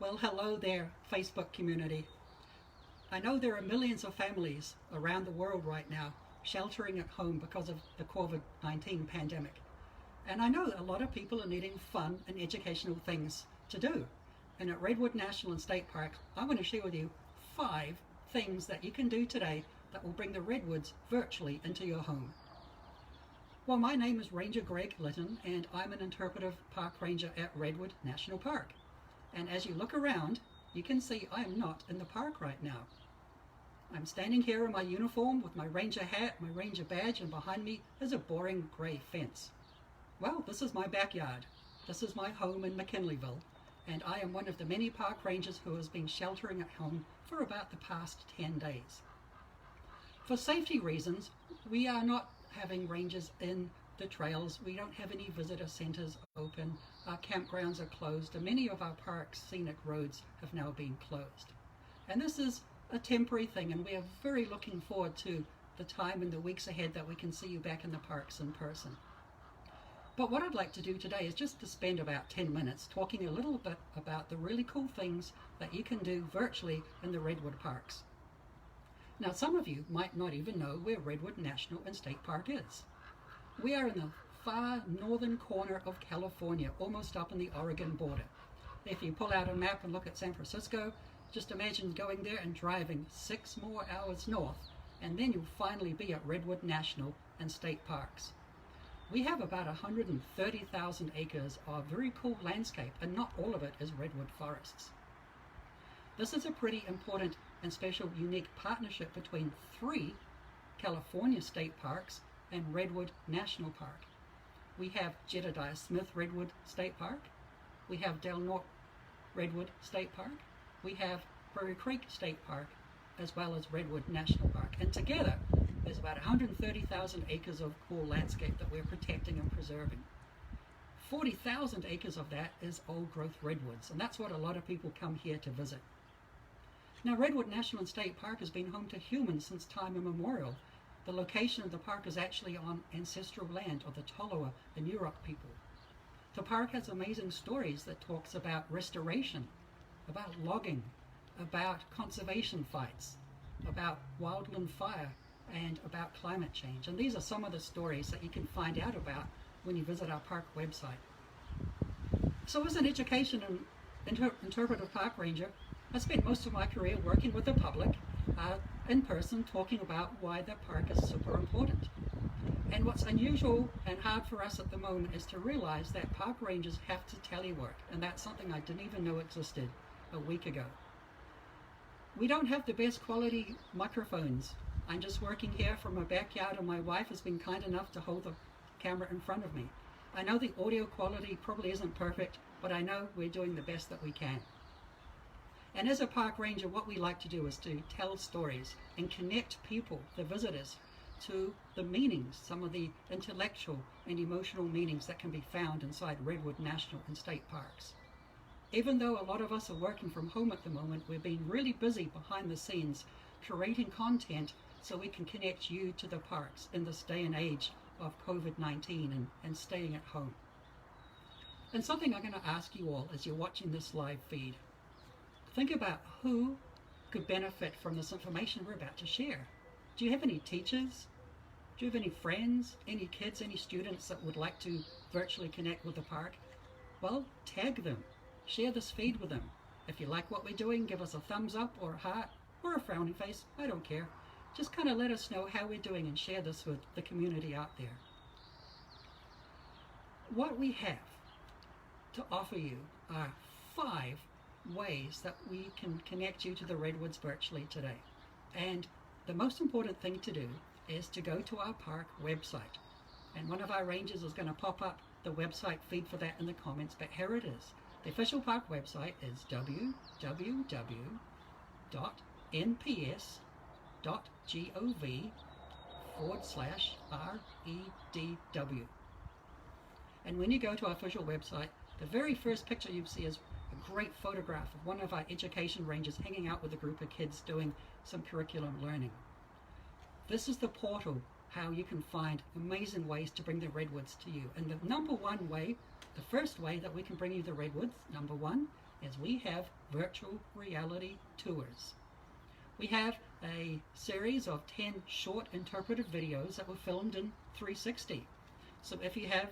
Well, hello there, Facebook community. I know there are millions of families around the world right now sheltering at home because of the COVID-19 pandemic. And I know that a lot of people are needing fun and educational things to do. And at Redwood National and State Park, I want to share with you 5 things that you can do today that will bring the Redwoods virtually into your home. Well, my name is Ranger Greg Litton, and I'm an interpretive park ranger at Redwood National Park. And as you look around, you can see I am not in the park right now. I'm standing here in my uniform with my ranger hat, my ranger badge, and behind me is a boring grey fence. Well, this is my backyard. This is my home in McKinleyville, and I am one of the many park rangers who has been sheltering at home for about the past 10 days. For safety reasons, we are not having rangers in the trails. We don't have any visitor centres open. Our campgrounds are closed, and many of our parks' scenic roads have now been closed. And this is a temporary thing, and we are very looking forward to the time in the weeks ahead that we can see you back in the parks in person. But what I'd like to do today is just to spend about 10 minutes talking a little bit about the really cool things that you can do virtually in the Redwood parks. Now, some of you might not even know where Redwood National and State Park is. We are in the far northern corner of California, almost up in the Oregon border. If you pull out a map and look at San Francisco, just imagine going there and driving 6 more hours north, and then you'll finally be at Redwood National and State Parks. We have about 130,000 acres of very cool landscape, and not all of it is redwood forests. This is a pretty important and special unique partnership between 3 California state parks and Redwood National Park. We have Jedediah Smith Redwood State Park, we have Del Norte Redwood State Park, we have Prairie Creek State Park, as well as Redwood National Park. And together, there's about 130,000 acres of cool landscape that we're protecting and preserving. 40,000 acres of that is old growth redwoods, and that's what a lot of people come here to visit. Now, Redwood National and State Park has been home to humans since time immemorial. The location of the park is actually on ancestral land of the Tolowa and Yurok people. The park has amazing stories that talks about restoration, about logging, about conservation fights, about wildland fire, and about climate change. And these are some of the stories that you can find out about when you visit our park website. So as an education and interpretive park ranger, I spent most of my career working with the public in person, talking about why the park is super important. And what's unusual and hard for us at the moment is to realize that park rangers have to telework, and that's something I didn't even know existed a week ago. We don't have the best quality microphones. I'm just working here from my backyard, and my wife has been kind enough to hold the camera in front of me. I know the audio quality probably isn't perfect, but I know we're doing the best that we can. And as a park ranger, what we like to do is to tell stories and connect people, the visitors, to the meanings, some of the intellectual and emotional meanings that can be found inside Redwood National and State Parks. Even though a lot of us are working from home at the moment, we're being really busy behind the scenes creating content so we can connect you to the parks in this day and age of COVID-19 and staying at home. And something I'm going to ask you all as you're watching this live feed, think about who could benefit from this information we're about to share. Do you have any teachers? Do you have any friends, any kids, any students that would like to virtually connect with the park? Well, tag them. Share this feed with them. If you like what we're doing, give us a thumbs up or a heart or a frowny face. I don't care. Just kind of let us know how we're doing and share this with the community out there. What we have to offer you are 5 ways that we can connect you to the Redwoods virtually today. And the most important thing to do is to go to our park website. And one of our rangers is going to pop up the website feed for that in the comments, but here it is. The official park website is www.nps.gov/REDW. And when you go to our official website, the very first picture you see is a great photograph of one of our education rangers hanging out with a group of kids doing some curriculum learning. This is the portal, how you can find amazing ways to bring the Redwoods to you. And the number one way, the first way that we can bring you the Redwoods, number 1, is we have virtual reality tours. We have a series of 10 short interpretive videos that were filmed in 360. So if you have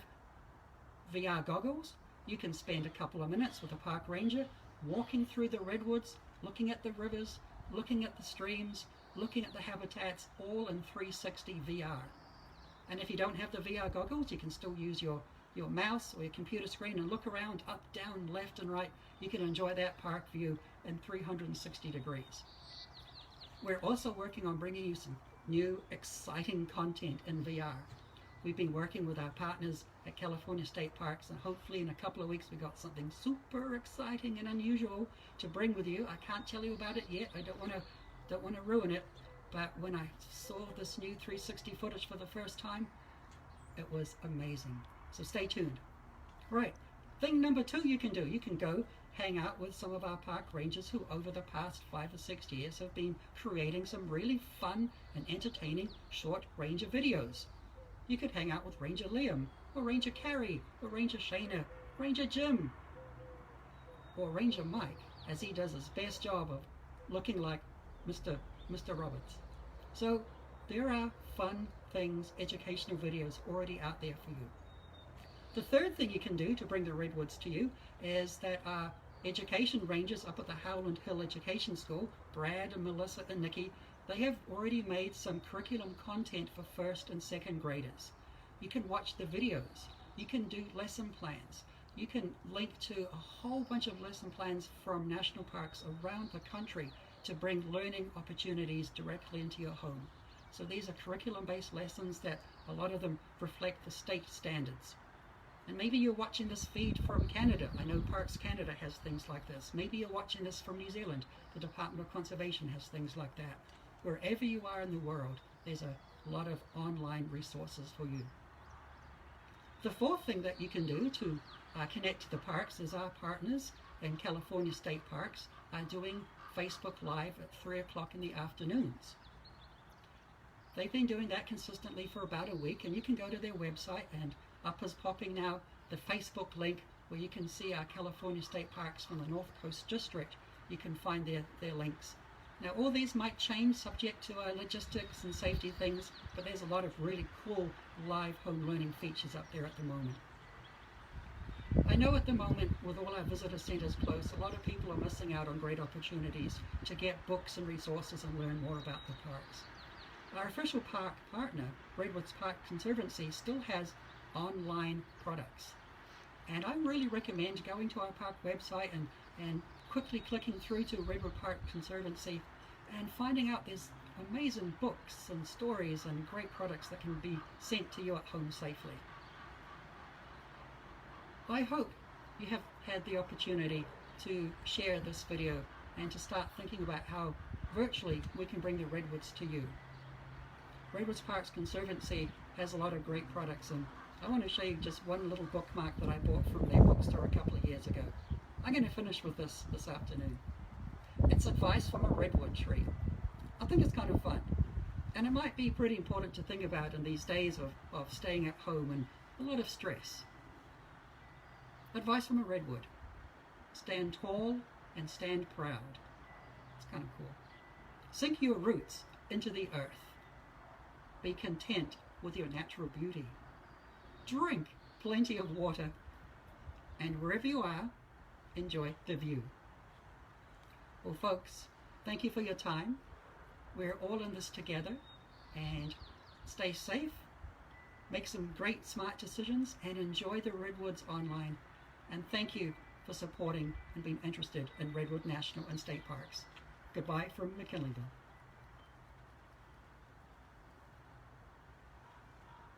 VR goggles, you can spend a couple of minutes with a park ranger walking through the redwoods, looking at the rivers, looking at the streams, looking at the habitats, all in 360 VR. And if you don't have the VR goggles, you can still use your mouse or your computer screen and look around, up, down, left and right. You can enjoy that park view in 360 degrees. We're also working on bringing you some new exciting content in VR. We've been working with our partners at California State Parks, and hopefully in a couple of weeks we got something super exciting and unusual to bring with you. I can't tell you about it yet. I don't want to ruin it. But when I saw this new 360 footage for the first time, it was amazing. So stay tuned. Right, thing number 2 you can do, you can go hang out with some of our park rangers who over the past 5 or 6 years have been creating some really fun and entertaining short ranger videos. You could hang out with Ranger Liam, or Ranger Carrie, or Ranger Shayna, Ranger Jim, or Ranger Mike, as he does his best job of looking like Mr. Roberts. So there are fun things, educational videos already out there for you. The third thing you can do to bring the redwoods to you is that our education rangers up at the Howland Hill Education School, Brad and Melissa and Nikki, they have already made some curriculum content for first and second graders. You can watch the videos, you can do lesson plans, you can link to a whole bunch of lesson plans from national parks around the country to bring learning opportunities directly into your home. So these are curriculum-based lessons that a lot of them reflect the state standards. And maybe you're watching this feed from Canada. I know Parks Canada has things like this. Maybe you're watching this from New Zealand. The Department of Conservation has things like that. Wherever you are in the world, there's a lot of online resources for you. The fourth thing that you can do to connect to the parks is our partners in California State Parks are doing Facebook Live at 3 o'clock in the afternoons. They've been doing that consistently for about a week, and you can go to their website, and up is popping now the Facebook link where you can see our California State Parks from the North Coast District. You can find their links. Now all these might change subject to logistics and safety things, but there's a lot of really cool live home learning features up there at the moment. I know at the moment, with all our visitor centers closed, a lot of people are missing out on great opportunities to get books and resources and learn more about the parks. Our official park partner, Redwoods Park Conservancy, still has online products. And I really recommend going to our park website and quickly clicking through to Redwood Park Conservancy and finding out there's amazing books and stories and great products that can be sent to you at home safely. I hope you have had the opportunity to share this video and to start thinking about how virtually we can bring the redwoods to you. Redwoods Parks Conservancy has a lot of great products, and I want to show you just one little bookmark that I bought from their bookstore a couple of years ago. I'm going to finish with this afternoon. It's advice from a redwood tree. I think it's kind of fun, and it might be pretty important to think about in these days of staying at home and a lot of stress. Advice from a redwood. Stand tall and stand proud. It's kind of cool. Sink your roots into the earth. Be content with your natural beauty. Drink plenty of water. And wherever you are, enjoy the view. Well, folks, thank you for your time. We're all in this together, and stay safe, make some great smart decisions, and enjoy the redwoods online. And thank you for supporting and being interested in Redwood National and State Parks. Goodbye from McKinleyville.